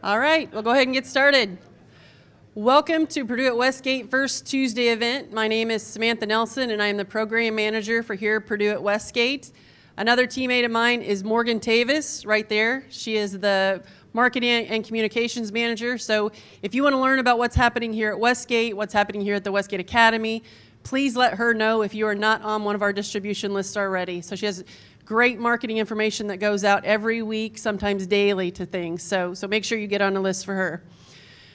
All right, we'll go ahead and get started. Welcome to Purdue at Westgate First Tuesday event. My name is Samantha Nelson, and I am the program manager for here at Purdue at Westgate. Another teammate of mine is Morgan Tavis, right there. She is the marketing and communications manager. So if you want to learn about what's happening here at Westgate, what's happening here at the Westgate Academy, please let her know if you are not on one of our distribution lists already. So she has great marketing information that goes out every week, sometimes daily to things. So make sure you get on a list for her.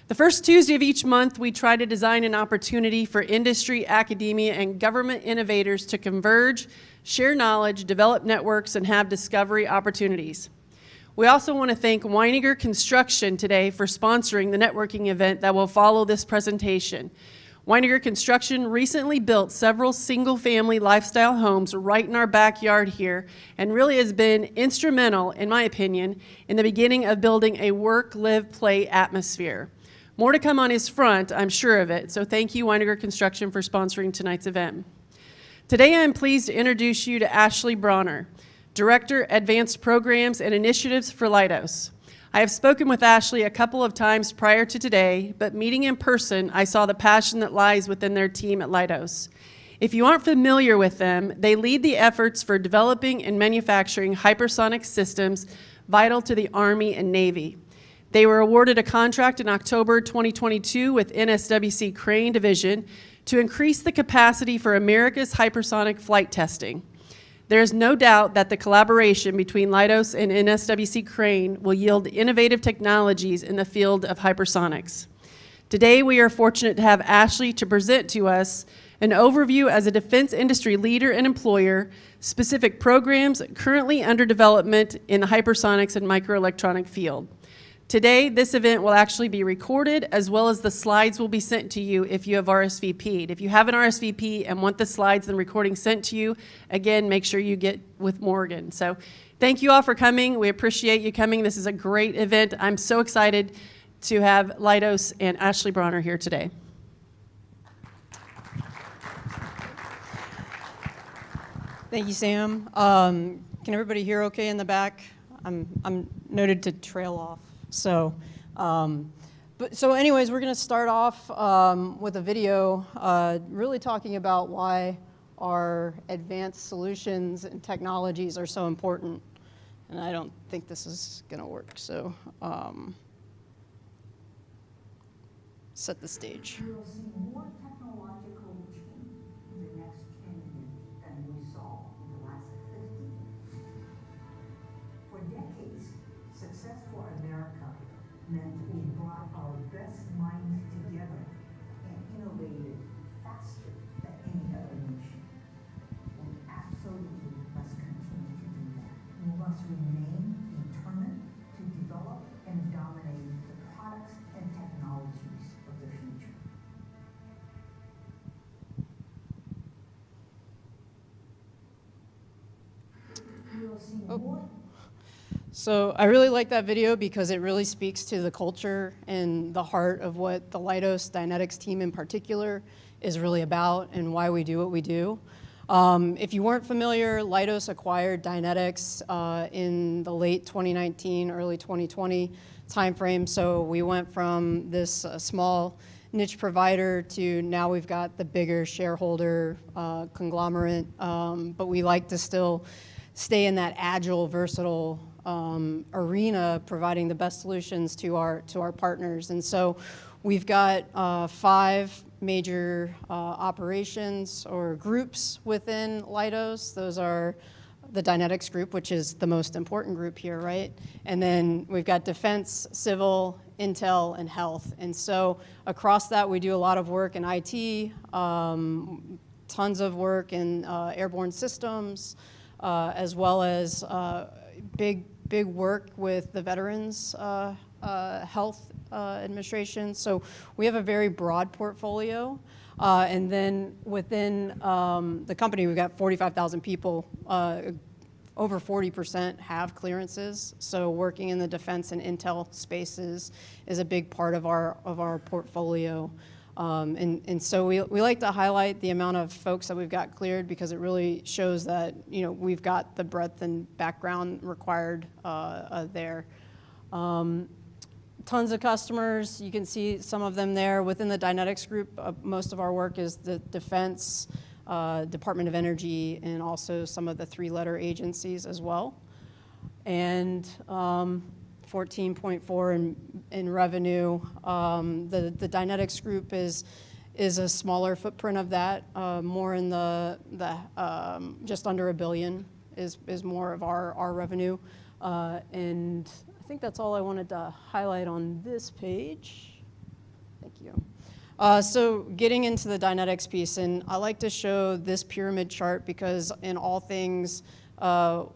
The first Tuesday of each month, we try to design an opportunity for industry, academia, and government innovators to converge, share knowledge, develop networks, and have discovery opportunities. We also want to thank Weininger Construction today for sponsoring the networking event that will follow this presentation. Weininger Construction recently built several single-family lifestyle homes right in our backyard here and really has been instrumental, in my opinion, in the beginning of building a work, live, play atmosphere. More to come on his front, I'm sure of it, so thank you, Weininger Construction, for sponsoring tonight's event. Today, I'm pleased to introduce you to Ashley Brawner, Director, Advanced Programs and Initiatives for Leidos. I have spoken with Ashley a couple of times prior to today, but meeting in person, I saw the passion that lies within their team at Leidos. If you aren't familiar with them, they lead the efforts for developing and manufacturing hypersonic systems vital to the Army and Navy. They were awarded a contract in October 2022 with NSWC-Crane division to increase the capacity for America's hypersonic flight testing. There is no doubt that the collaboration between Leidos and NSWC-Crane will yield innovative technologies in the field of hypersonics. Today, we are fortunate to have Ashley to present to us an overview as a defense industry leader and employer, specific programs currently under development in the hypersonics and microelectronic field. Today, this event will actually be recorded, as well as the slides will be sent to you if you have RSVP'd. If you have an RSVP and want the slides and recording sent to you, again, make sure you get with Morgan. So thank you all for coming. We appreciate you coming. This is a great event. I'm so excited to have Leidos and Ashley Brawner here today. Thank you, Sam. Can everybody hear okay in the back? I'm noted to trail off. So anyways, we're going to start off with a video really talking about why our advanced solutions and technologies are so important. And I don't think this is going to work, so set the stage. We will see more technological change in the next 10 years than we saw in the last 50 years. For decades, success for America meant we brought our best minds together and innovated faster than any other nation. We absolutely must continue to do that. We must remain determined to develop and dominate the products and technologies of the future. We will see more. So I really like that video because it really speaks to the culture and the heart of what the Leidos Dynetics team in particular is really about and why we do what we do. If you weren't familiar, Leidos acquired Dynetics in the late 2019, early 2020 timeframe. So we went from this small niche provider to now we've got the bigger shareholder conglomerate, but we like to still stay in that agile, versatile arena, providing the best solutions to our partners. And so we've got 5 major operations or groups within Leidos. Those are the Dynetics group, which is the most important group here, right? And then we've got defense, civil, intel, and health. And so across that, we do a lot of work in IT, tons of work in airborne systems, as well as big work with the Veterans Health Administration. So we have a very broad portfolio. And then within the company, we've got 45,000 people. Over 40% have clearances. So working in the defense and intel spaces is a big part of our portfolio. And so we like to highlight the amount of folks that we've got cleared because it really shows that, you know, we've got the breadth and background required there. Tons of customers. You can see some of them there. Within the Dynetics group, most of our work is the defense, Department of Energy, and also some of the three-letter agencies as well. And 14.4 in revenue. The Dynetics group is a smaller footprint of that, more in the just under $1 billion is more of our revenue. And I think that's all I wanted to highlight on this page. Thank you. So getting into the Dynetics piece, and I like to show this pyramid chart because in all things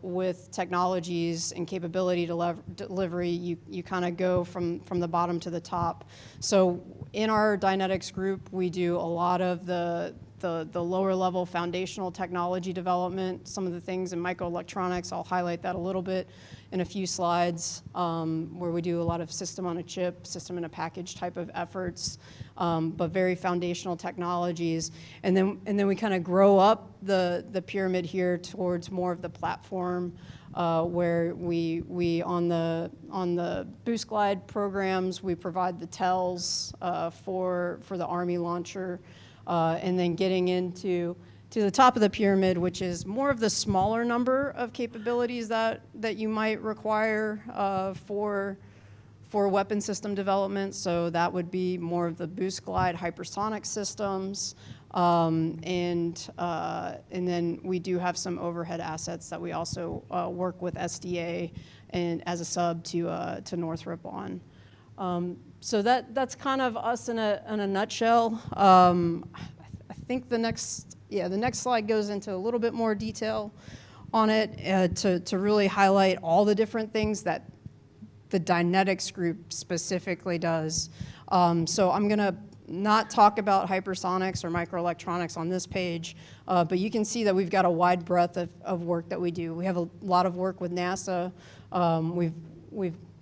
with technologies and capability delivery, you kind of go from the bottom to the top. So in our Dynetics group, we do a lot of the lower level foundational technology development. Some of the things in microelectronics, I'll highlight that a little bit in a few slides, where we do a lot of system on a chip, system in a package type of efforts, but very foundational technologies. And then we kind of grow up the pyramid here towards more of the platform, where we on the boost glide programs, we provide the tells for the Army launcher, and then getting into the top of the pyramid, which is more of the smaller number of capabilities that you might require for weapon system development. So that would be more of the boost glide hypersonic systems, and then we do have some overhead assets that we also work with SDA and as a sub to Northrop on. So that's kind of us in a nutshell. I think the next slide goes into a little bit more detail on it to really highlight all the different things that the Dynetics group specifically does. So I'm going to not talk about hypersonics or microelectronics on this page, but you can see that we've got a wide breadth of work that we do. We have a lot of work with NASA.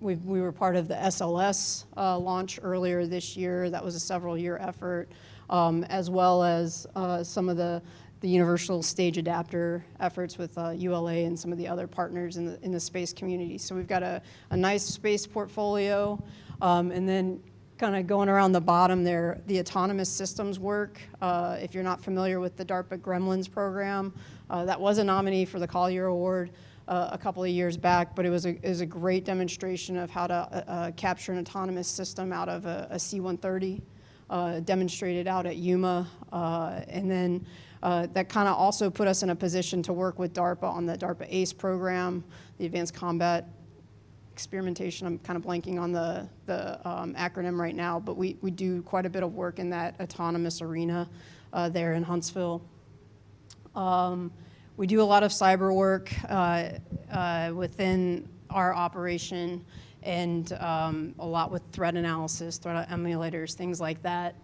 We were part of the SLS launch earlier this year. That was a several-year effort, as well as some of the universal stage adapter efforts with ULA and some of the other partners in the space community. So we've got a nice space portfolio, and then kind of going around the bottom there, the autonomous systems work. If you're not familiar with the DARPA Gremlins program, that was a nominee for the Collier Award a couple of years back, but it was a great demonstration of how to capture an autonomous system out of a C-130, demonstrated out at Yuma, and then that kind of also put us in a position to work with DARPA on the DARPA ACE program, the Advanced Combat Experimentation. I'm kind of blanking on the acronym right now, but we do quite a bit of work in that autonomous arena there in Huntsville. We do a lot of cyber work within our operation, and a lot with threat analysis, threat emulators, things like that.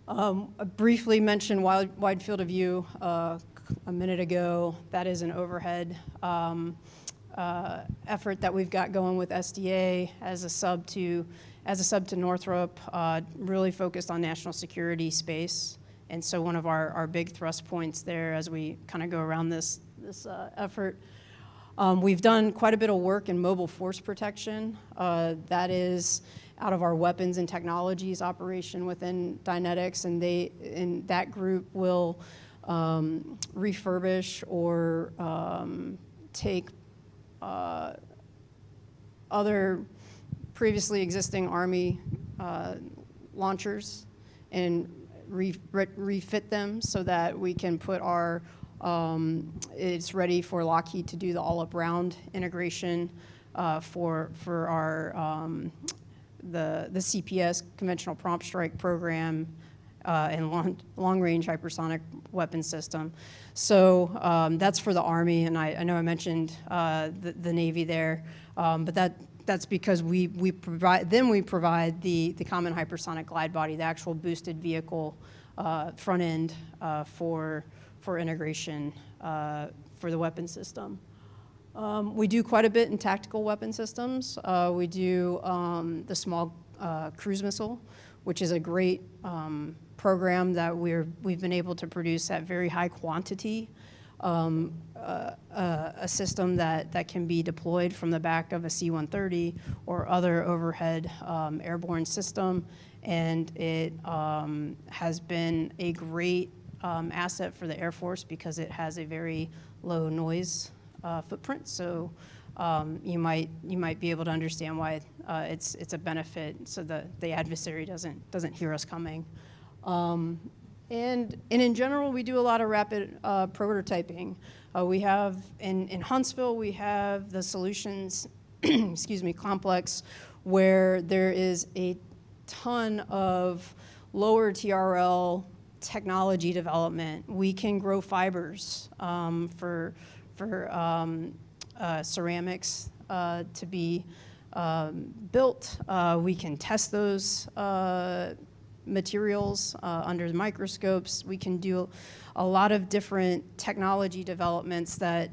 I briefly mentioned wide field of view a minute ago. That is an overhead effort that we've got going with SDA as a sub to Northrop, really focused on national security space. And so one of our big thrust points there as we kind of go around this effort, we've done quite a bit of work in mobile force protection. That is out of our weapons and technologies operation within Dynetics, and that group will refurbish or take other previously existing Army launchers and refit them so that we can put our, it's ready for Lockheed to do the all-up round integration for our, the CPS, Conventional Prompt Strike program, and long-range hypersonic weapon system. So that's for the Army, and I know I mentioned the Navy there, but that's because we provide the common hypersonic glide body, the actual boosted vehicle front end for integration for the weapon system. We do quite a bit in tactical weapon systems. We do the small cruise missile, which is a great program that we've been able to produce at very high quantity a system that can be deployed from the back of a C-130 or other overhead airborne system, and it has been a great asset for the Air Force because it has a very low noise footprint. So you might be able to understand why it's a benefit, so the adversary doesn't hear us coming. And in general, we do a lot of rapid prototyping. We have, in Huntsville, we have the solutions, excuse me, complex, where there is a ton of lower TRL technology development. We can grow fibers for ceramics to be built. We can test those materials under the microscopes. We can do a lot of different technology developments that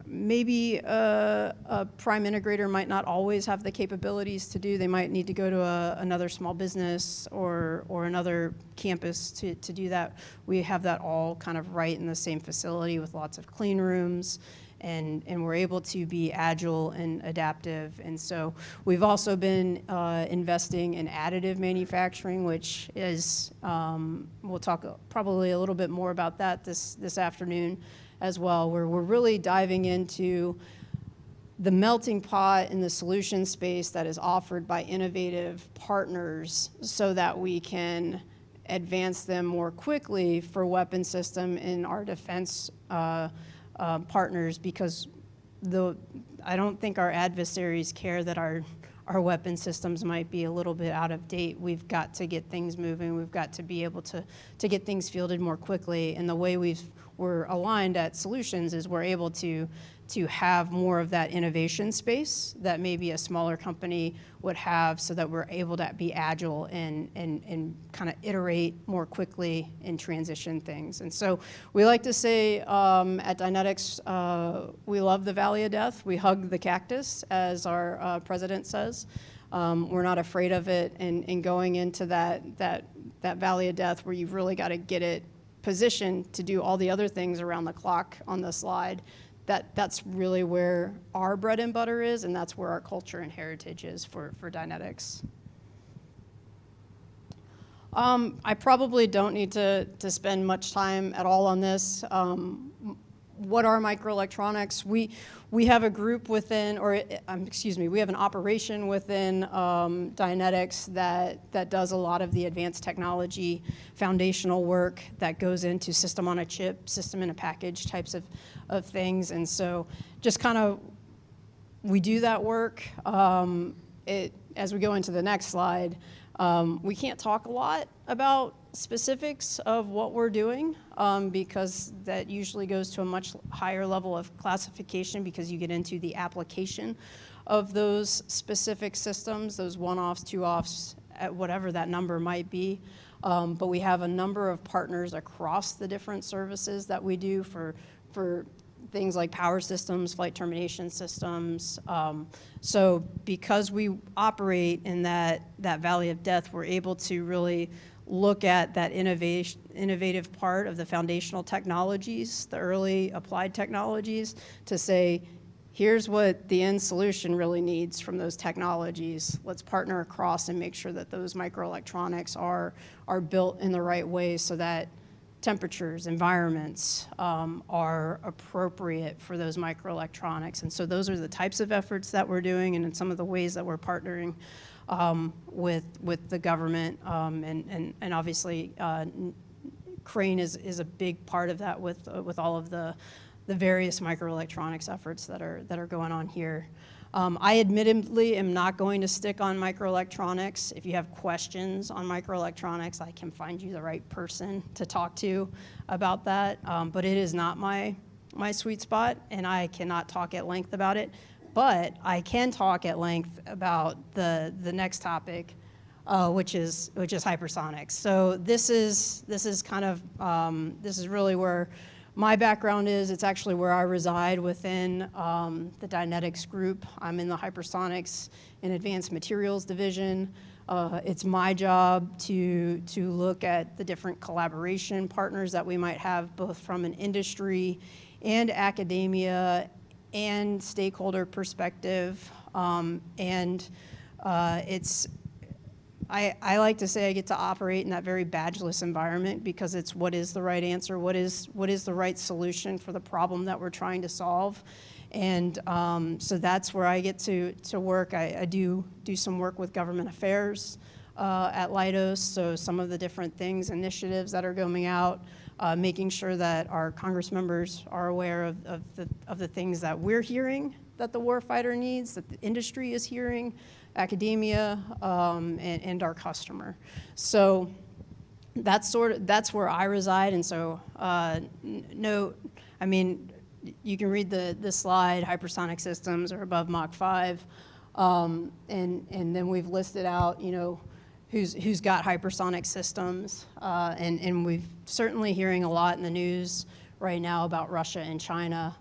maybe a prime integrator might not always have the capabilities to do. They might need to go to another small business or another campus to do that. We have that all kind of right in the same facility with lots of clean rooms. And we're able to be agile and adaptive. And so we've also been investing in additive manufacturing, which is, we'll talk probably a little bit more about that this afternoon as well, where we're really diving into the melting pot in the solution space that is offered by innovative partners so that we can advance them more quickly for weapon system in our defense partners, because I don't think our adversaries care that our weapon systems might be a little bit out of date. We've got to get things moving. We've got to be able to get things fielded more quickly. And the way we're aligned at Solutions is we're able to have more of that innovation space that maybe a smaller company would have, so that we're able to be agile and kind of iterate more quickly and transition things. And so we like to say at Dynetics, we love the Valley of Death. We hug the cactus, as our president says. We're not afraid of it, and going into that Valley of Death where you've really got to get it positioned to do all the other things around the clock on the slide. That's really where our bread and butter is, and that's where our culture and heritage is for Dynetics. I probably don't need to spend much time at all on this. What are microelectronics? We have a group within, we have an operation within Dynetics that does a lot of the advanced technology foundational work that goes into system on a chip, system in a package types of things. And so just kind of, we do that work. As we go into the next slide, we can't talk a lot about specifics of what we're doing because that usually goes to a much higher level of classification, because you get into the application of those specific systems, those one-offs, two-offs, at whatever that number might be. But we have a number of partners across the different services that we do for things like power systems, flight termination systems. So because we operate in that Valley of Death, we're able to really look at that innovative part of the foundational technologies, the early applied technologies, to say, here's what the end solution really needs from those technologies. Let's partner across and make sure that those microelectronics are built in the right way so that temperatures, environments are appropriate for those microelectronics. And so those are the types of efforts that we're doing, and in some of the ways that we're partnering with the government. And obviously, Crane is a big part of that with all of the various microelectronics efforts that are going on here. I admittedly am not going to stick on microelectronics. If you have questions on microelectronics, I can find you the right person to talk to about that. But it is not my sweet spot, and I cannot talk at length about it. But I can talk at length about the next topic, which is hypersonics. So this is kind of this is really where my background is. It's actually where I reside within the Dynetics group. I'm in the Hypersonics and Advanced Materials division. It's my job to look at the different collaboration partners that we might have, both from an industry and academia and stakeholder perspective. I like to say I get to operate in that very badgeless environment because it's what is the right answer, what is the right solution for the problem that we're trying to solve. And so that's where I get to work. I do some work with government affairs at Leidos, so some of the different things, initiatives that are going out, making sure that our Congress members are aware of the things that we're hearing that the warfighter needs, that the industry is hearing, academia, and our customer. So that's where I reside. And so you can read the slide, hypersonic systems are above Mach 5. And then we've listed out, who's got hypersonic systems. And we've certainly hearing a lot in the news right now about Russia and China.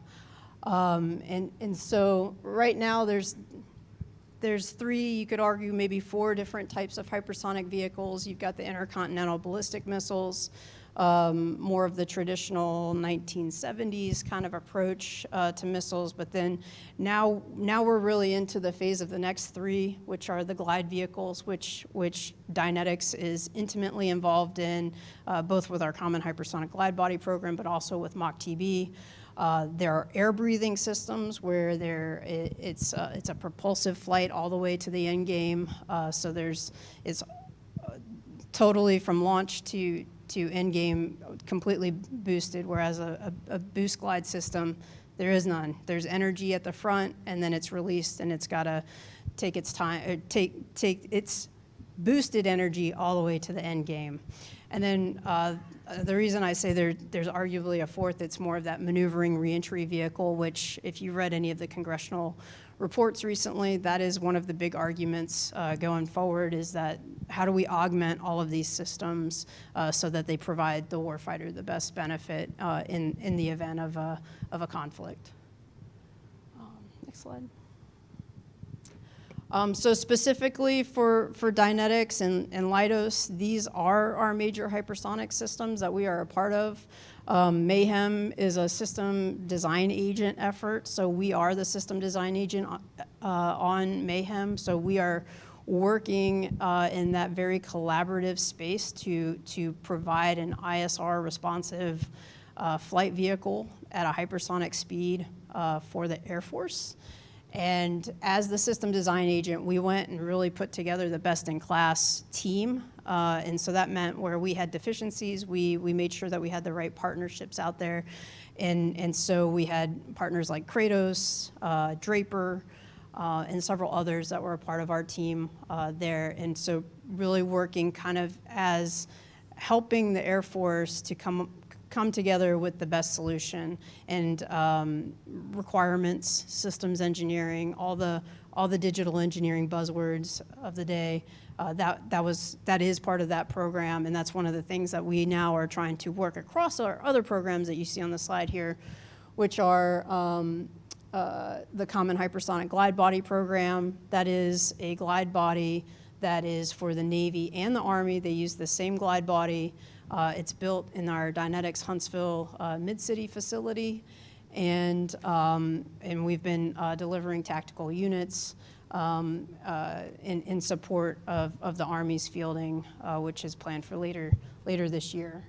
And so right now there's 3, you could argue maybe 4 different types of hypersonic vehicles. You've got the intercontinental ballistic missiles, more of the traditional 1970s kind of approach to missiles. But then now we're really into the phase of the next 3, which are the glide vehicles, which Dynetics is intimately involved in, both with our Common Hypersonic Glide Body program, but also with MACH-TB. There are air-breathing systems where it's a propulsive flight all the way to the end game. So it's totally from launch to end game completely boosted, whereas a boost glide system, there is none. There's energy at the front, and then it's released, and it's got to take its time, take its boosted energy all the way to the end game. And then the reason I say there's arguably a 4th, it's more of that maneuvering reentry vehicle, which if you read any of the congressional reports recently, that is one of the big arguments going forward, is that how do we augment all of these systems so that they provide the warfighter the best benefit in the event of a conflict. Next slide. So specifically for Dynetics and Leidos, these are our major hypersonic systems that we are a part of. Mayhem is a system design agent effort, so we are the system design agent on Mayhem. So we are working in that very collaborative space to provide an ISR responsive flight vehicle at a hypersonic speed for the Air Force. And as the system design agent, we went and really put together the best-in-class team. And so that meant where we had deficiencies, we made sure that we had the right partnerships out there. And so we had partners like Kratos, Draper, and several others that were a part of our team there. And so really working kind of as helping the Air Force to come together with the best solution, and requirements, systems engineering, all the digital engineering buzzwords of the day. That is part of that program, and that's one of the things that we now are trying to work across our other programs that you see on the slide here, which are the Common Hypersonic Glide Body program. That is a glide body that is for the Navy and the Army. They use the same glide body. It's built in our Dynetics Huntsville Mid-City facility, and we've been delivering tactical units in support of the Army's fielding, which is planned for later this year.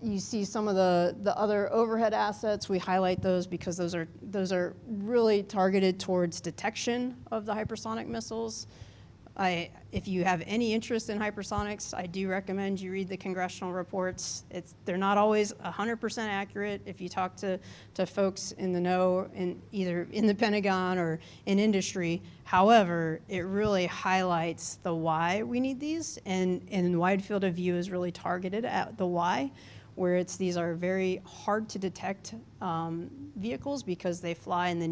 You see some of the other overhead assets. We highlight those because those are really targeted towards detection of the hypersonic missiles. If you have any interest in hypersonics, I do recommend you read the congressional reports. They're not always 100% accurate if you talk to folks in the know, either in the Pentagon or in industry. However, it really highlights the why we need these, and wide field of view is really targeted at the why, where these are very hard to detect vehicles because they fly in the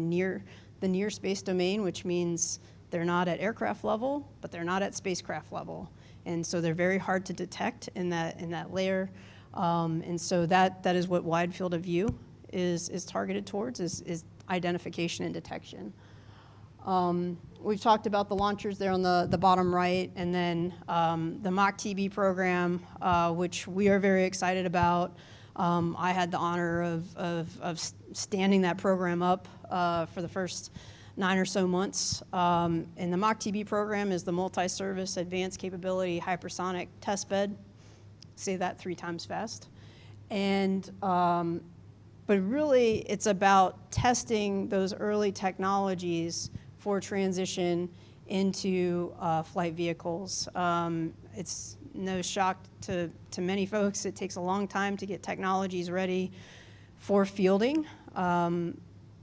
near space domain, which means they're not at aircraft level, but they're not at spacecraft level. And so they're very hard to detect in that layer. And so that is what wide field of view is targeted towards, is identification and detection. We've talked about the launchers there on the bottom right, and then the MACH-TB program, which we are very excited about. I had the honor of standing that program up for the first 9 or so months. And the MACH-TB program is the Multi-Service Advanced Capability Hypersonic Test Bed. Say that 3 times fast. And but really, it's about testing those early technologies for transition into flight vehicles. It's no shock to many folks. It takes a long time to get technologies ready for fielding.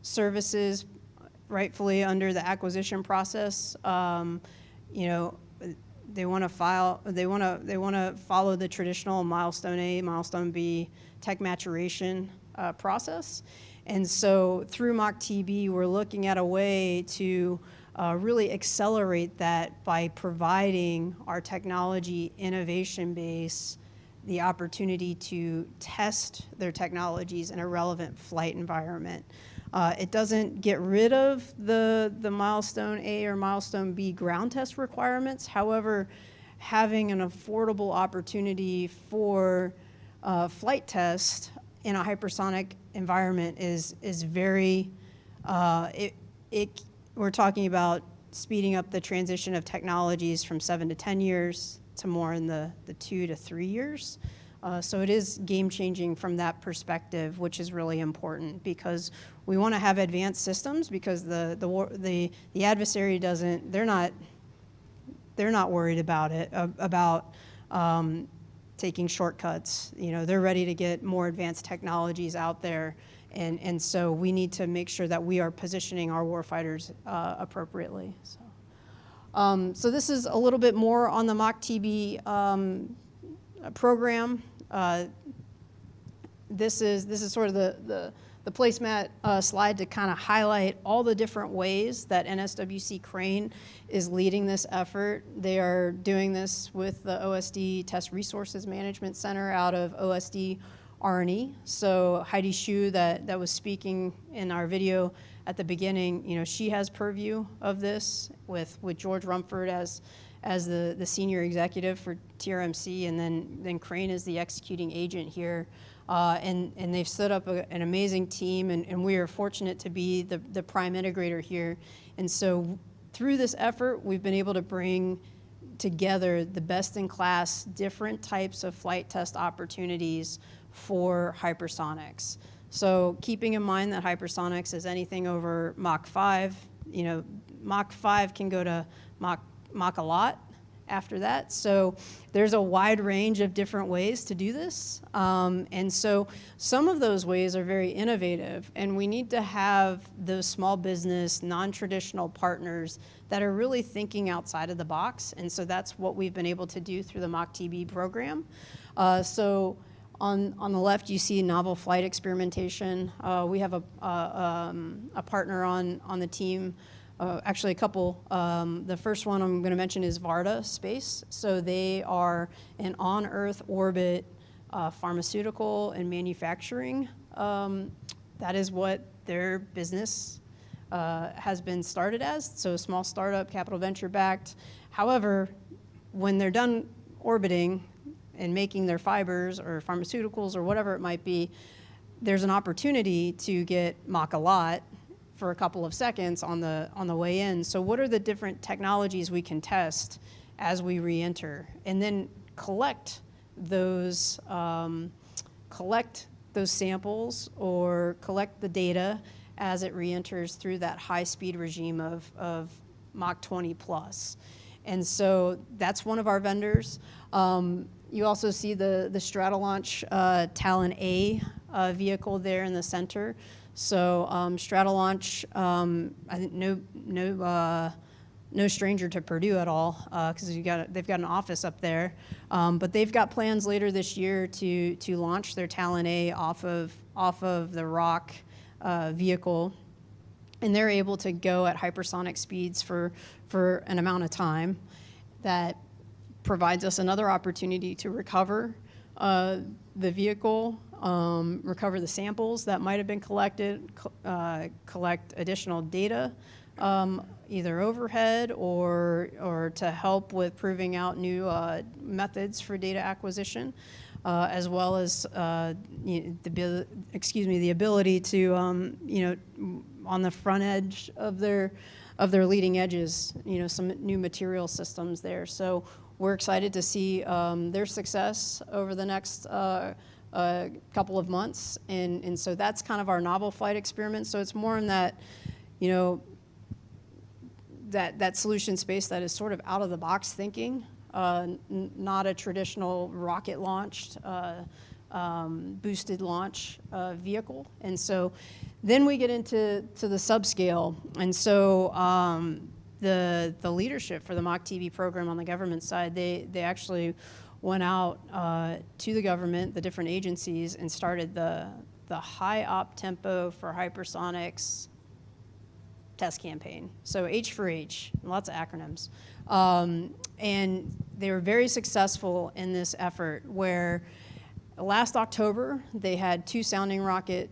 Services, rightfully under the acquisition process, you know, they want to follow the traditional milestone A, milestone B tech maturation process. And so through MACH-TB, we're looking at a way to really accelerate that by providing our technology innovation base the opportunity to test their technologies in a relevant flight environment. It doesn't get rid of the milestone A or milestone B ground test requirements. However, having an affordable opportunity for flight test in a hypersonic environment is very, we're talking about speeding up the transition of technologies from 7 to 10 years to more in the 2 to 3 years. So it is game-changing from that perspective, which is really important because we want to have advanced systems because the adversary doesn't, they're not worried about it, about taking shortcuts. You know, they're ready to get more advanced technologies out there, and so we need to make sure that we are positioning our warfighters appropriately. So this is a little bit more on the MACH-TB program. This is sort of the placemat slide to kind of highlight all the different ways that NSWC-Crane is leading this effort. They are doing this with the OSD Test Resources Management Center out of OSD R&E. So Heidi Shu that was speaking in our video at the beginning, you know, she has purview of this with George Rumford as the senior executive for TRMC, and then Crane is the executing agent here. And they've set up an amazing team, and we are fortunate to be the prime integrator here. And so through this effort, we've been able to bring together the best-in-class different types of flight test opportunities for hypersonics. So keeping in mind that hypersonics is anything over Mach 5, you know, Mach 5 can go to Mach a lot after that. So there's a wide range of different ways to do this. And so some of those ways are very innovative, and we need to have those small business, non-traditional partners that are really thinking outside of the box. And so that's what we've been able to do through the MACH-TB program. So on the left, you see novel flight experimentation. We have a partner on the team. Actually, a couple. The first one I'm going to mention is Varda Space. So they are an on-Earth orbit pharmaceutical and manufacturing. That is what their business has been started as. So a small startup, capital venture backed. However, when they're done orbiting and making their fibers or pharmaceuticals or whatever it might be, there's an opportunity to get Mach a lot for a couple of seconds on the way in. So what are the different technologies we can test as we re-enter, and then collect those samples or collect the data as it re-enters through that high-speed regime of Mach 20 plus. And so that's one of our vendors. You also see the Stratolaunch Talon A vehicle there in the center. So Stratolaunch, I think no stranger to Purdue at all, because they've got an office up there. But they've got plans later this year to launch their Talon A off of the Rock vehicle, and they're able to go at hypersonic speeds for an amount of time that provides us another opportunity to recover the vehicle, recover the samples that might have been collected, collect additional data either overhead or to help with proving out new methods for data acquisition, as well as the ability to on the front edge of their leading edges, some new material systems there. So we're excited to see their success over the next couple of months, and so that's kind of our novel flight experiment. So it's more in that, that solution space that is sort of out of the box thinking, not a traditional rocket launched, boosted launch vehicle. And so then we get into the subscale. And so the leadership for the MACH-TB program on the government side, they actually went out to the government, the different agencies, and started the high op tempo for hypersonics test campaign. So H for H, lots of acronyms. And they were very successful in this effort where last October they had 2 sounding rocket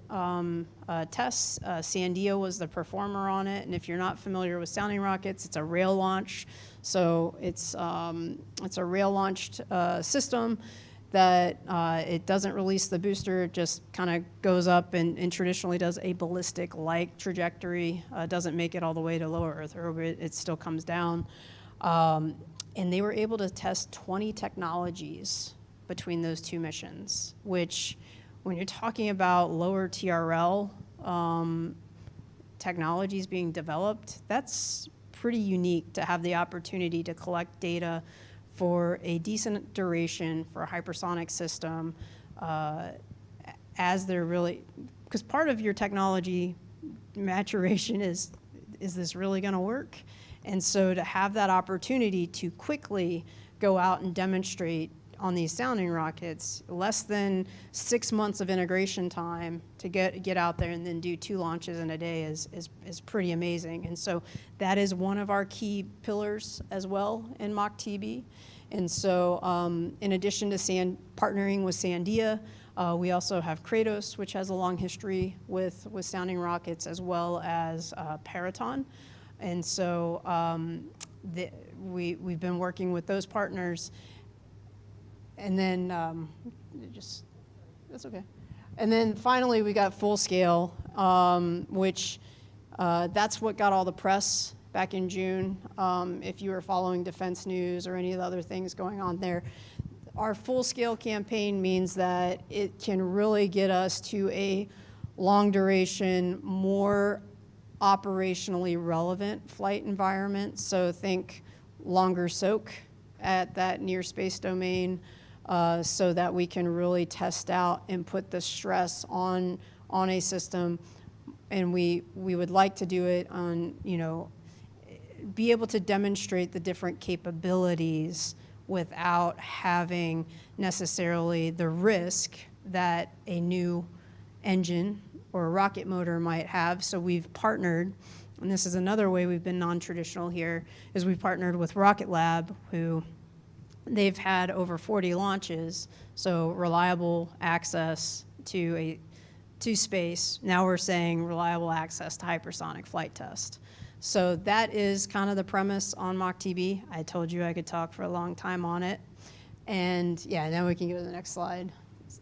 tests. Sandia was the performer on it, and if you're not familiar with sounding rockets, it's a rail launch. So it's a rail launched system that it doesn't release the booster, it just kind of goes up and traditionally does a ballistic-like trajectory, doesn't make it all the way to lower Earth orbit, it still comes down. And they were able to test 20 technologies between those 2 missions, which when you're talking about lower TRL technologies being developed, that's pretty unique to have the opportunity to collect data for a decent duration for a hypersonic system as they're really, because part of your technology maturation is this really going to work? And so to have that opportunity to quickly go out and demonstrate on these sounding rockets, less than 6 months of integration time to get out there and then do 2 launches in a day is pretty amazing. And so that is one of our key pillars as well in MACH-TB. And so in addition to partnering with Sandia, we also have Kratos, which has a long history with sounding rockets, as well as Peraton. And so we've been working with those partners. And then that's okay. And then finally, we got Full Scale, which that's what got all the press back in June. If you were following defense news or any of the other things going on there, our Full Scale campaign means that it can really get us to a long duration, more operationally relevant flight environment. So think longer soak at that near space domain, so that we can really test out and put the stress on a system. And we would like to do it on, be able to demonstrate the different capabilities without having necessarily the risk that a new engine or a rocket motor might have. So we've partnered, and this is another way we've been non-traditional here, is we've partnered with Rocket Lab, who they've had over 40 launches, so reliable access to space. Now we're saying reliable access to hypersonic flight test. So that is kind of the premise on MACH-TB. I told you I could talk for a long time on it. And yeah, now we can go to the next slide.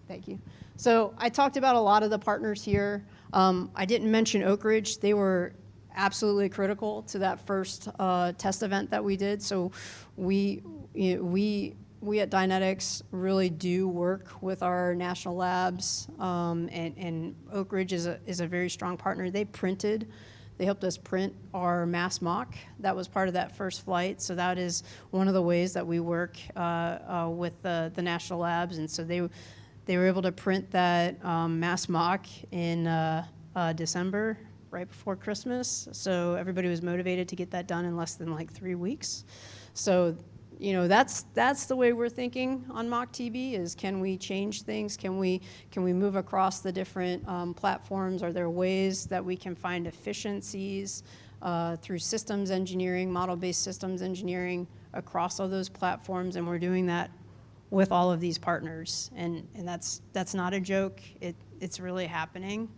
Thank you. So I talked about a lot of the partners here. I didn't mention Oak Ridge. They were absolutely critical to that first test event that we did. So we at Dynetics really do work with our national labs, and Oak Ridge is a very strong partner. They helped us print our mass mock. That was part of that first flight. So that is one of the ways that we work with the national labs. And so they were able to print that mass mock in December, right before Christmas. So everybody was motivated to get that done in less than like 3 weeks. So that's the way we're thinking on MACH-TB is, can we change things? Can we move across the different platforms? Are there ways that we can find efficiencies through systems engineering, model-based systems engineering across all those platforms? And we're doing that with all of these partners. And that's not a joke. It's really happening.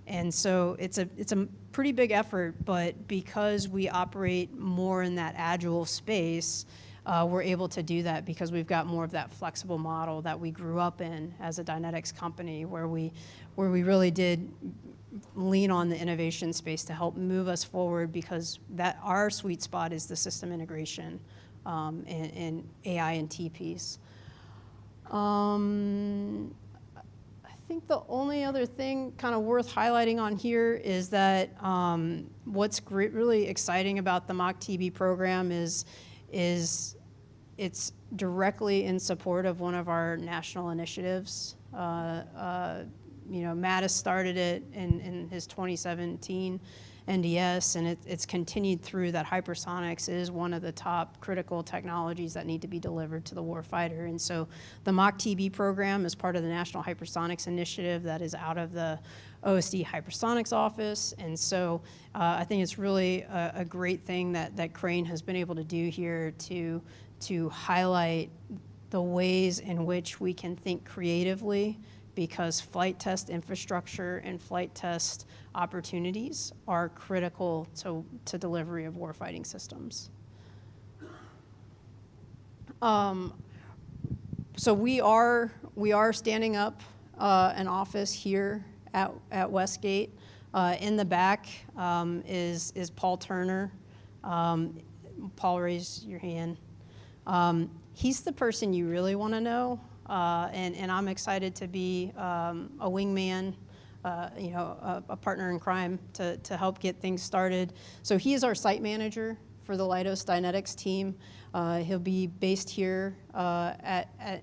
And so it's a pretty big effort, but because we operate more in that agile space, we're able to do that because we've got more of that flexible model that we grew up in as a Dynetics company, where we really did lean on the innovation space to help move us forward, because that our sweet spot is the system integration and AI and T piece. I think the only other thing kind of worth highlighting on here is that what's really exciting about the MACH-TB program is it's directly in support of one of our national initiatives. Mattis started it in his 2017 NDS, and it's continued through that. Hypersonics is one of the top critical technologies that need to be delivered to the warfighter. And so the MACH-TB program is part of the National Hypersonics Initiative that is out of the OSD Hypersonics office. And so I think it's really a great thing that Crane has been able to do here to highlight the ways in which we can think creatively, because flight test infrastructure and flight test opportunities are critical to delivery of warfighting systems. So we are standing up an office here at Westgate. In the back is Paul Turner. Paul, raise your hand. He's the person you really want to know. And I'm excited to be a wingman, a partner in crime to help get things started. So he is our site manager for the Leidos Dynetics team. He'll be based here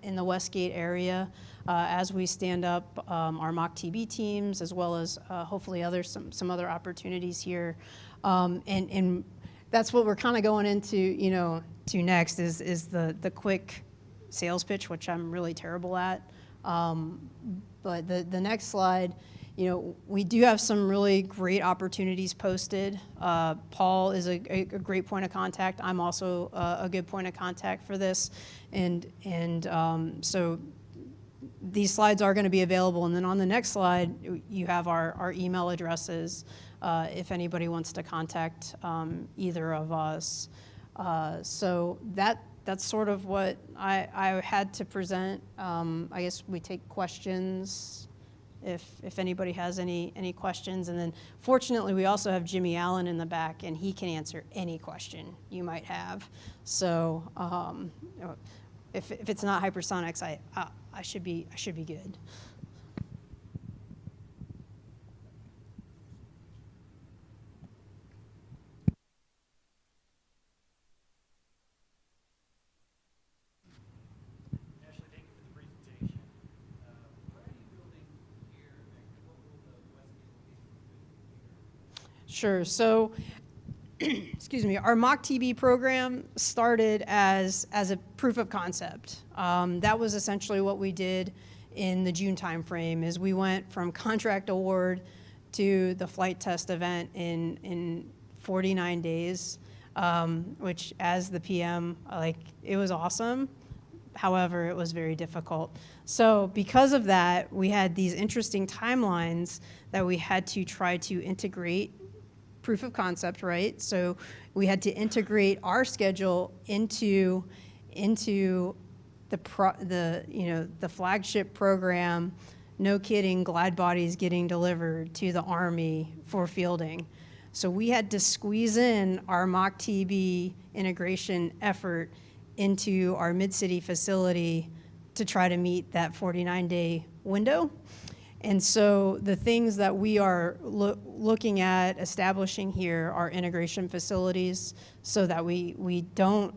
in the Westgate area as we stand up our MACH-TB teams, as well as hopefully some other opportunities here. And that's what we're kind of going into to next is the quick sales pitch, which I'm really terrible at. But the next slide, we do have some really great opportunities posted. Paul is a great point of contact. I'm also a good point of contact for this. And so these slides are going to be available. And then on the next slide, you have our email addresses if anybody wants to contact either of us. So that's sort of what I had to present. I guess we take questions if anybody has any questions. And then fortunately, we also have Jimmy Allen in the back, and he can answer any question you might have. So if it's not hypersonics, I should be good. Sure. So, excuse me, our MACH-TB program started as a proof of concept. That was essentially what we did in the June timeframe. Is we went from contract award to the flight test event in 49 days, which as the PM, it was awesome. However, it was very difficult. So because of that, we had these interesting timelines that we had to try to integrate proof of concept, right? So we had to integrate our schedule into the flagship program. No kidding, glide bodies getting delivered to the Army for fielding. So we had to squeeze in our MACH-TB integration effort into our Mid-City facility to try to meet that 49-day window. And so the things that we are looking at establishing here are integration facilities so that we don't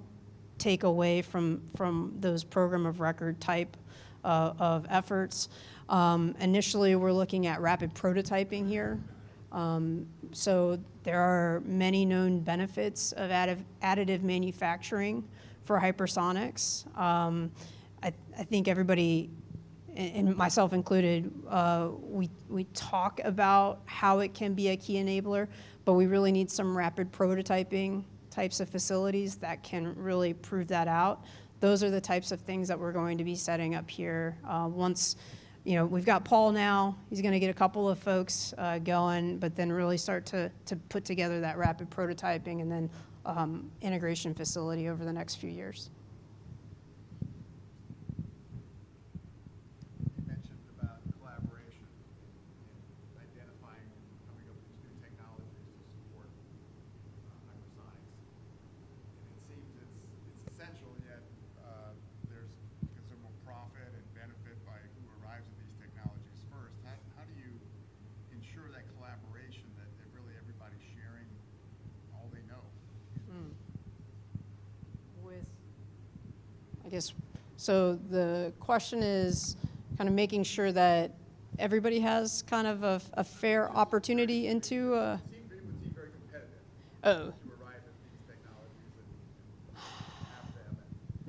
take away from those program of record type of efforts. Initially, we're looking at rapid prototyping here. So there are many known benefits of additive manufacturing for hypersonics. I think everybody, and myself included, we talk about how it can be a key enabler, but we really need some rapid prototyping types of facilities that can really prove that out. Those are the types of things that we're going to be setting up here once we've got Paul now. He's going to get a couple of folks going, but then really start to put together that rapid prototyping and then integration facility over the next few years. You mentioned about collaboration in identifying and coming up with these new technologies to support hypersonics. And it seems it's essential, yet there's considerable profit and benefit by who arrives at these technologies first. How do you ensure that collaboration, that really everybody's sharing all they know? I guess, so the question is kind of making sure that everybody has kind of a fair opportunity into It would seem very competitive oh, to arrive at these technologies and have them.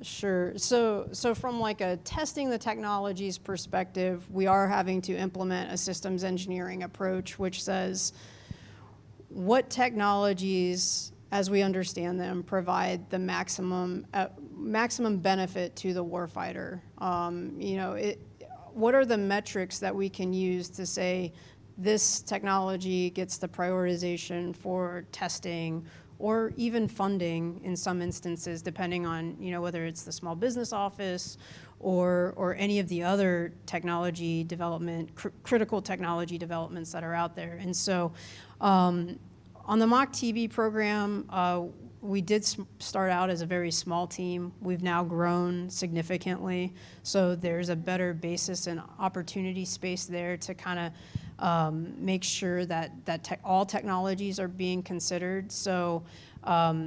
sure. So from like a testing the technologies perspective, we are having to implement a systems engineering approach, which says what technologies, as we understand them, provide the maximum benefit to the warfighter. What are the metrics that we can use to say this technology gets the prioritization for testing or even funding in some instances, depending on whether it's the small business office or any of the other technology development, critical technology developments that are out there. And so on the MACH-TB program, we did start out as a very small team. We've now grown significantly, so there's a better basis and opportunity space there to kind of make sure that all technologies are being considered. So a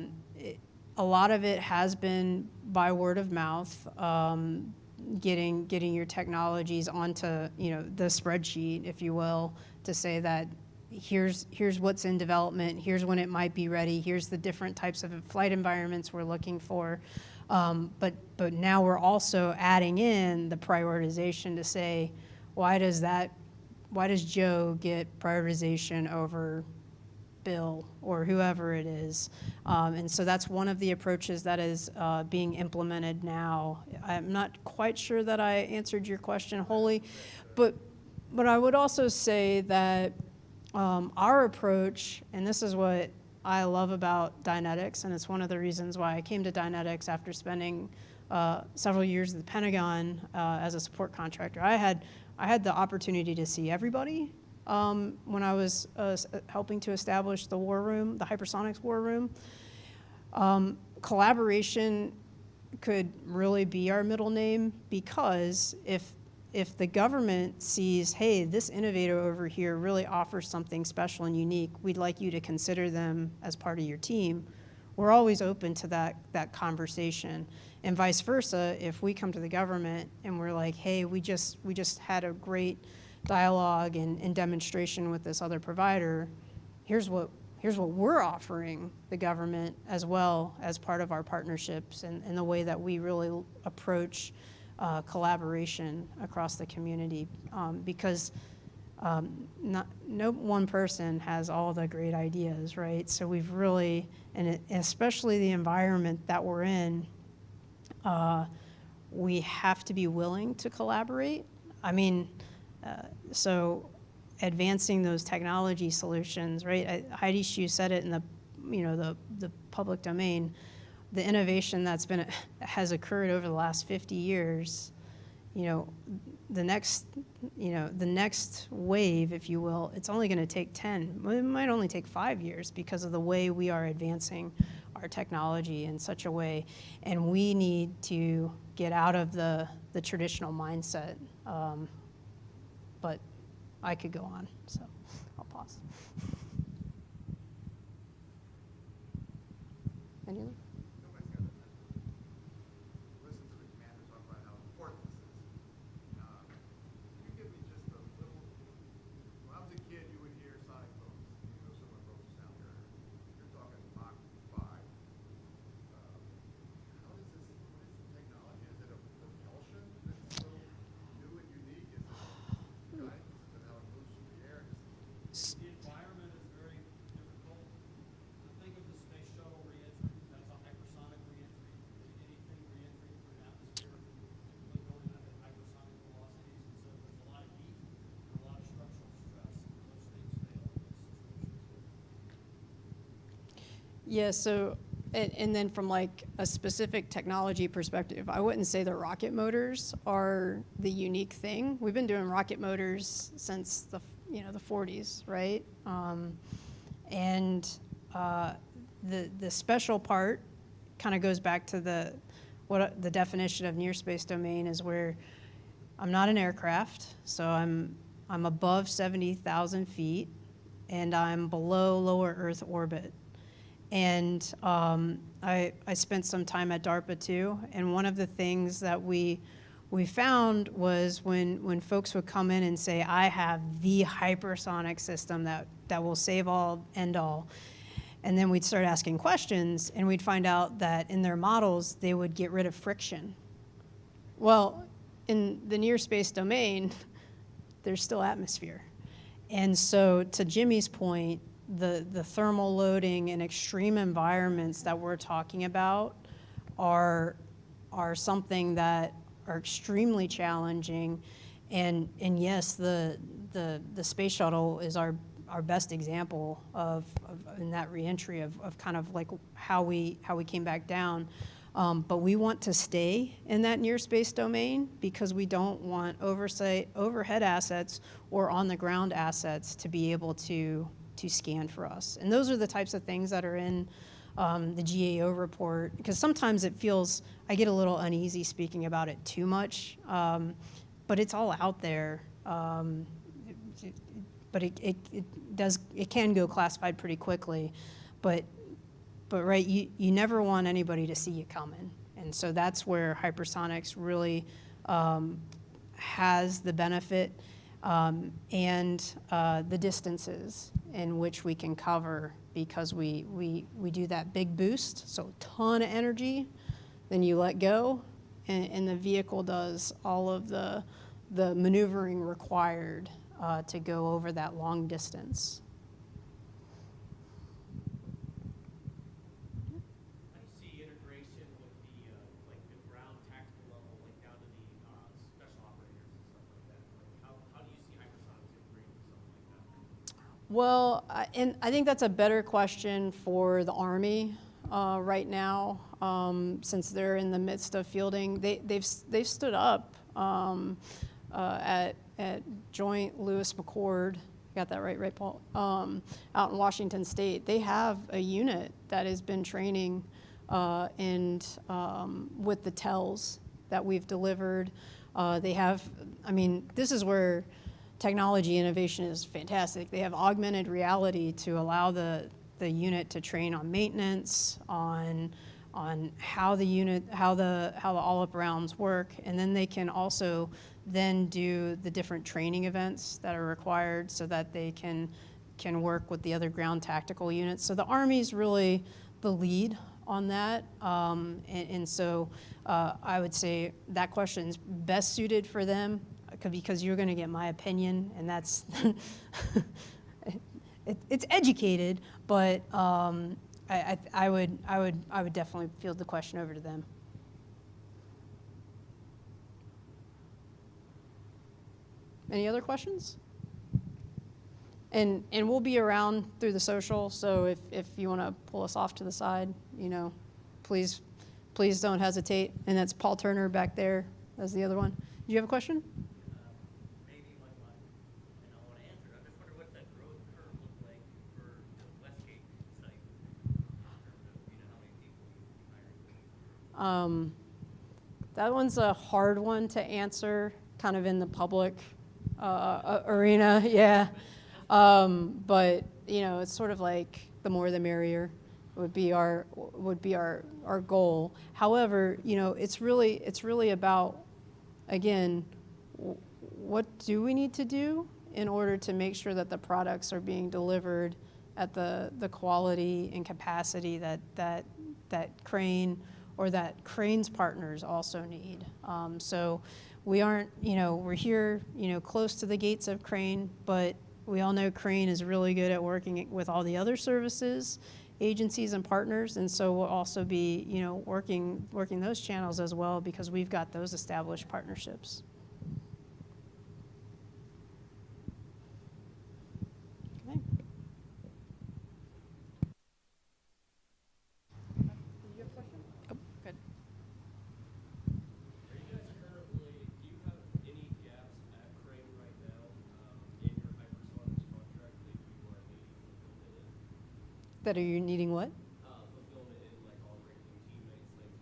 lot of it has been by word of mouth, getting your technologies onto the spreadsheet, if you will, to say that here's what's in development, here's when it might be ready, here's the different types of flight environments we're looking for. But now we're also adding in the prioritization to say, why does Joe get prioritization over Bill or whoever it is? And so that's one of the approaches that is being implemented now. I'm not quite sure that I answered your question wholly, but I would also say that our approach, and this is what I love about Dynetics, and it's one of the reasons why I came to Dynetics after spending several years at the Pentagon as a support contractor. I had the opportunity to see everybody when I was helping to establish the war room, the Hypersonics war room. Collaboration could really be our middle name, because if the government sees, hey, this innovator over here really offers something special and unique, we'd like you to consider them as part of your team, we're always open to that conversation. And vice versa, if we come to the government and we're like, hey, we just had a great dialogue and demonstration with this other provider, here's what we're offering the government as well as part of our partnerships and the way that we really approach collaboration across the community, because no one person has all the great ideas, right? So we've really, and especially the environment that we're in, we have to be willing to collaborate. I mean, so advancing those technology solutions, right? Heidi Shue said it in the public domain. The innovation has occurred over the last 50 years, the next wave, if you will, it's only going to take 10. It might only take 5 years because of the way we are advancing our technology in such a way, and we need to get out of the traditional mindset. But I could go on, so I'll pause. Any other? Yeah, so, and then from like a specific technology perspective, I wouldn't say the rocket motors are the unique thing. We've been doing rocket motors since the 40s, right? And the special part kind of goes back to the definition of near space domain is where I'm not an aircraft, so I'm above 70,000 feet, and I'm below lower Earth orbit. And I spent some time at DARPA too, and one of the things that we found was when folks would come in and say, I have the hypersonic system that will save all, end all, and then we'd start asking questions, and we'd find out that in their models, they would get rid of friction. Well, in the near space domain, there's still atmosphere. And so to Jimmy's point, the thermal loading and extreme environments that we're talking about are something that are extremely challenging. And yes, the space shuttle is our best example of in that reentry of kind of like how we came back down. But we want to stay in that near space domain because we don't want overhead assets or on the ground assets to be able to scan for us. And those are the types of things that are in the GAO report, because sometimes it feels, I get a little uneasy speaking about it too much, but it's all out there. But it can go classified pretty quickly, but right, you never want anybody to see you coming. And so that's where hypersonics really has the benefit and the distances in which we can cover, because we do that big boost, so a ton of energy, then you let go, and the vehicle does all of the maneuvering required to go over that long distance. How do you see integration with the like the ground tactical level, like down to the special operators and stuff like that? Like how do you see hypersonics integrating with something like that? Well, and I think that's a better question for the Army right now, since they're in the midst of fielding. They've stood up at Joint Lewis McChord, got that right, Paul? Out in Washington State, they have a unit that has been training and with the TELs that we've delivered. They have, I mean, this is where technology innovation is fantastic. They have augmented reality to allow the unit to train on maintenance, on how the all-up rounds work, and then they can also then do the different training events that are required so that they can work with the other ground tactical units. So the Army's really the lead on that, and so I would say that question's best suited for them, because you're going to get my opinion, and that's it's educated, but I would definitely field the question over to them. Any other questions? And we'll be around through the social, so if you want to pull us off to the side, please don't hesitate. And that's Paul Turner back there as the other one. Do you have a question? Maybe you might want, and I want to answer. I just wonder what that growth curve looked like for the Westgate site in terms of how many people you hired. That one's a hard one to answer, kind of in the public arena, yeah. But it's sort of like the more the merrier would be our goal. However, it's really about, again, what do we need to do in order to make sure that the products are being delivered at the quality and capacity that Crane or that Crane's partners also need. So we aren't, we're here, close to the gates of Crane, but we all know Crane is really good at working with all the other services, agencies, and partners, and so we'll also be, working those channels as well, because we've got those established partnerships. That are you needing what? Fulfillment in like all ranking teammates, things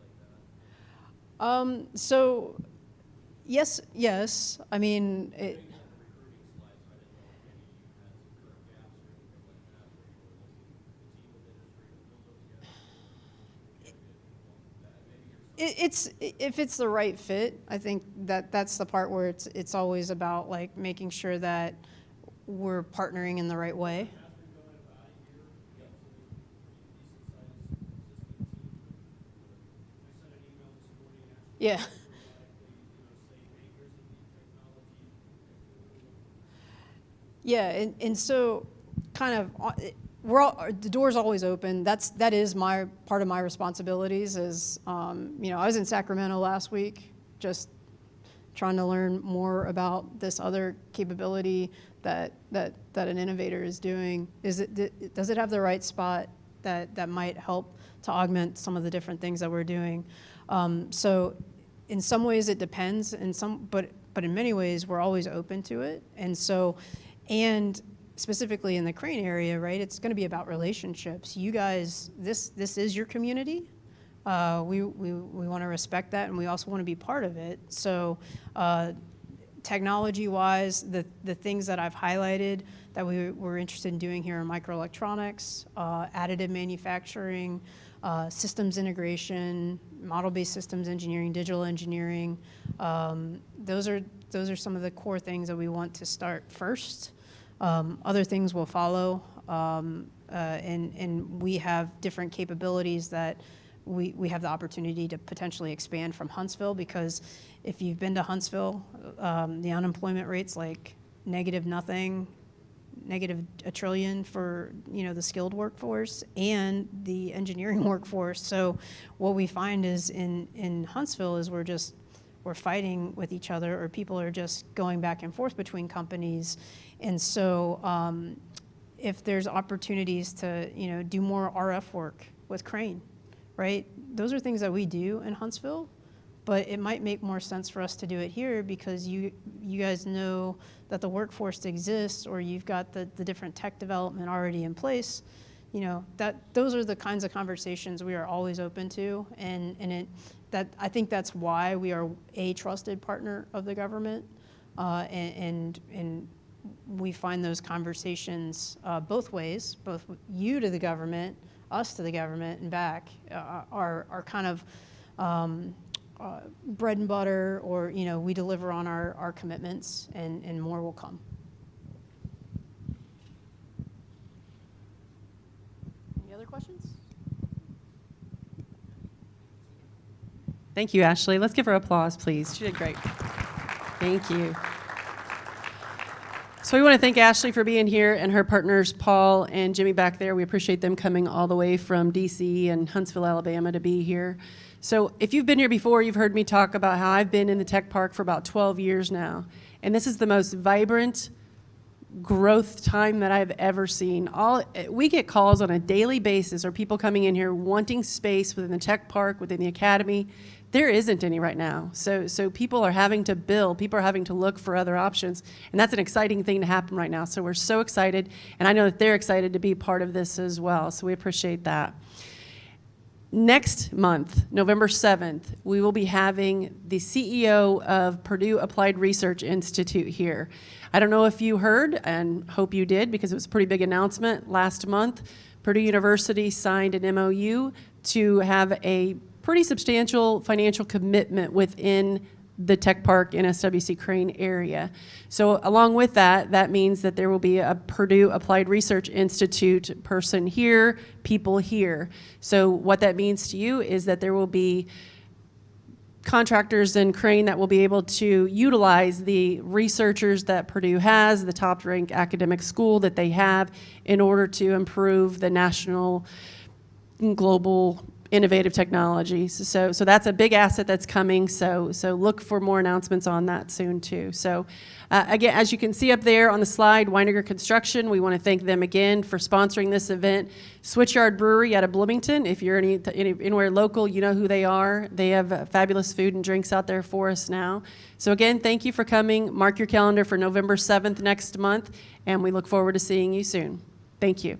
like that. So, yes. I mean, You had the recruiting slides, so I didn't know if any of you had some current gaps or anything like that, where you were looking the team within industry to fill those gaps. it's if it's the right fit. I think that's the part where it's always about like making sure that we're partnering in the right way. Yeah. Yeah, and so kind of the door's always open. That is my part of my responsibilities is, I was in Sacramento last week just trying to learn more about this other capability that an innovator is doing. Does it have the right spot that might help to augment some of the different things that we're doing? So in some ways it depends, but in many ways we're always open to it. And specifically in the Crane area, right, it's going to be about relationships. You guys, this is your community. We want to respect that, and we also want to be part of it. So technology-wise, the things that I've highlighted that we're interested in doing here in microelectronics, additive manufacturing, systems integration, model-based systems engineering, digital engineering, those are some of the core things that we want to start first. Other things will follow, and we have different capabilities that we have the opportunity to potentially expand from Huntsville, because if you've been to Huntsville, the unemployment rate's like negative nothing, negative $1 trillion for the skilled workforce and the engineering workforce. So what we find is in Huntsville is we're fighting with each other, or people are just going back and forth between companies. And so if there's opportunities to do more RF work with Crane, right? Those are things that we do in Huntsville, but it might make more sense for us to do it here because you guys know that the workforce exists, or you've got the different tech development already in place. Those are the kinds of conversations we are always open to, and I think that's why we are a trusted partner of the government, and we find those conversations both ways, both you to the government, us to the government, and back are kind of bread and butter, or we deliver on our commitments, and more will come. Any other questions? Thank you, Ashley. Let's give her applause, please. She did great. Thank you. So we want to thank Ashley for being here, and her partners, Paul and Jimmy back there. We appreciate them coming all the way from DC and Huntsville, Alabama to be here. So if you've been here before, you've heard me talk about how I've been in the tech park for about 12 years now. And this is the most vibrant growth time that I've ever seen. We get calls on a daily basis, or people coming in here wanting space within the tech park, within the academy. There isn't any right now. So people are having to build, people are having to look for other options, and that's an exciting thing to happen right now. So we're so excited, and I know that they're excited to be part of this as well, so we appreciate that. Next month, November 7th, we will be having the CEO of Purdue Applied Research Institute here. I don't know if you heard, and hope you did, because it was a pretty big announcement last month. Purdue University signed an MOU to have a pretty substantial financial commitment within the Tech Park NSWC-Crane area. So along with that, that means that there will be a Purdue Applied Research Institute person here, people here. So what that means to you is that there will be contractors in Crane that will be able to utilize the researchers that Purdue has, the top-ranked academic school that they have, in order to improve the national and global innovative technologies. So that's a big asset that's coming. So look for more announcements on that soon too. So again, as you can see up there on the slide, Weiniger Construction, we want to thank them again for sponsoring this event. Switchyard Brewery out of Bloomington, if you're anywhere local, you know who they are. They have fabulous food and drinks out there for us now. So again, thank you for coming. Mark your calendar for November 7th next month, and we look forward to seeing you soon. Thank you.